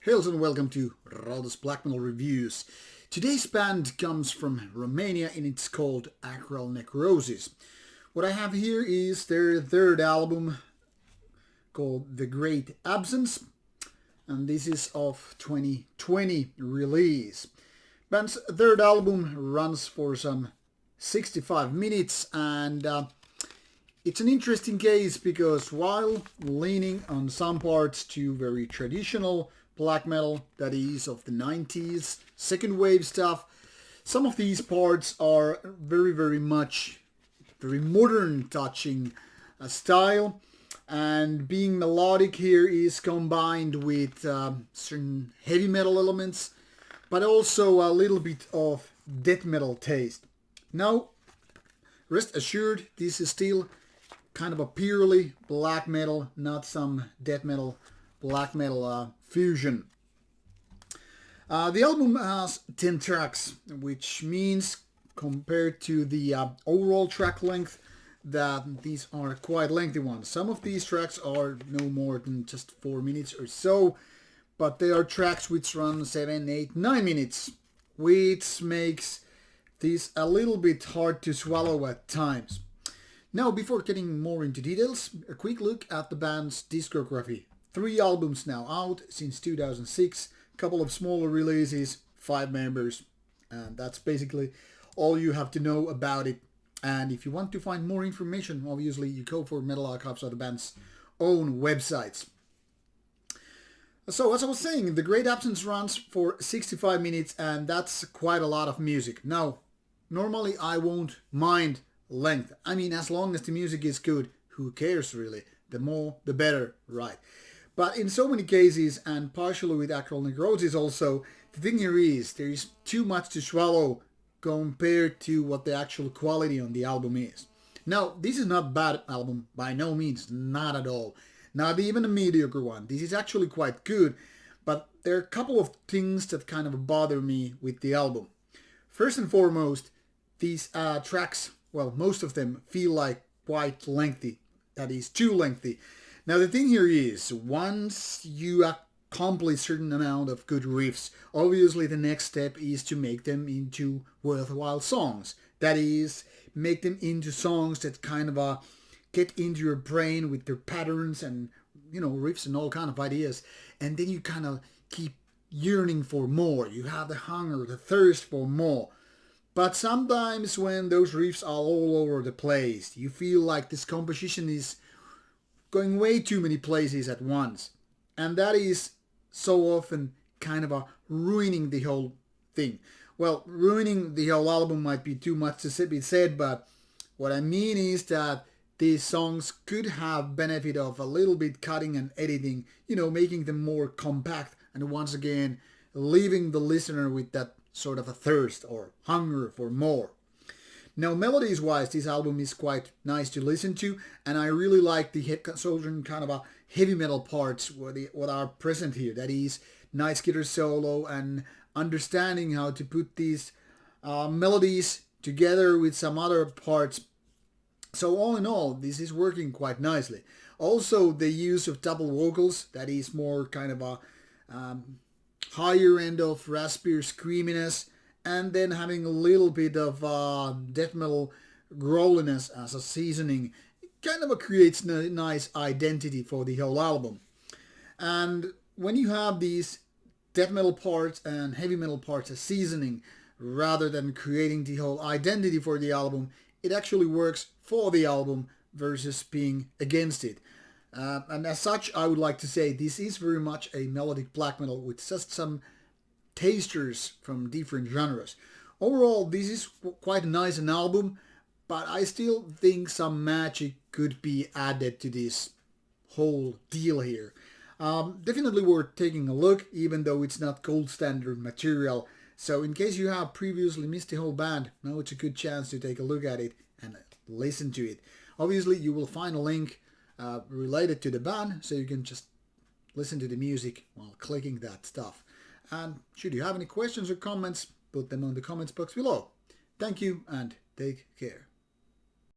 Hails and welcome to Rauta's Black Metal Reviews. Today's band comes from Romania and it's called Akral Necrosis. What I have here is their third album called The Great Absence, and this is of 2020 release. Band's third album runs for some 65 minutes and it's an interesting case because while leaning on some parts to very traditional black metal, that is of the 90s, second wave stuff, some of these parts are very much very modern touching style, and being melodic here is combined with certain heavy metal elements, but also a little bit of death metal taste. Now, rest assured, this is still kind of a purely black metal, not some death metal, black metal fusion. The album has 10 tracks, which means compared to the overall track length that these are quite lengthy ones. Some of these tracks are no more than just 4 minutes or so, but they are tracks which run 7, 8, 9 minutes, which makes this a little bit hard to swallow at times. Now, before getting more into details, a quick look at the band's discography. 3 albums now out since 2006, couple of smaller releases, 5 members, and that's basically all you have to know about it. And if you want to find more information, obviously you go for Metal Archives or the band's own websites. So as I was saying, The Great Absence runs for 65 minutes and that's quite a lot of music. Now, normally I won't mind length. I mean, as long as the music is good, who cares really? The more, the better, right? But in so many cases, and partially with Akral Necrosis also, the thing here is there is too much to swallow compared to what the actual quality on the album is. Now, this is not a bad album, by no means, not at all. Not even a mediocre one. This is actually quite good, but there are a couple of things that kind of bother me with the album. First and foremost, these tracks, well, most of them feel like quite lengthy. That is, too lengthy. Now the thing here is, once you accomplish a certain amount of good riffs, obviously the next step is to make them into worthwhile songs. That is, make them into songs that kind of get into your brain with their patterns and, you know, riffs and all kind of ideas. And then you kind of keep yearning for more. You have the hunger, the thirst for more. But sometimes when those riffs are all over the place, you feel like this composition is going way too many places at once. And that is so often kind of ruining the whole thing. Well, ruining the whole album might be too much to be said, but what I mean is that these songs could have benefit of a little bit cutting and editing, you know, making them more compact and once again leaving the listener with that sort of a thirst or hunger for more. Now, melodies-wise, this album is quite nice to listen to, and I really like the certain kind of heavy metal parts what are present here. That is, nice guitar solo and understanding how to put these melodies together with some other parts. So all in all, this is working quite nicely. Also, the use of double vocals, that is more kind of a higher end of raspier screaminess, and then having a little bit of death metal growliness as a seasoning, kind of creates a nice identity for the whole album. And when you have these death metal parts and heavy metal parts as seasoning, rather than creating the whole identity for the album, it actually works for the album versus being against it. And as such, I would like to say this is very much a melodic black metal with just some tasters from different genres. Overall, this is quite a nice album, but I still think some magic could be added to this whole deal here. Definitely worth taking a look, even though it's not gold standard material. So in case you have previously missed the whole band, now it's a good chance to take a look at it and listen to it. Obviously, you will find a link related to the band, so you can just listen to the music while clicking that stuff. And should you have any questions or comments, put them on the comments box below. Thank you and take care.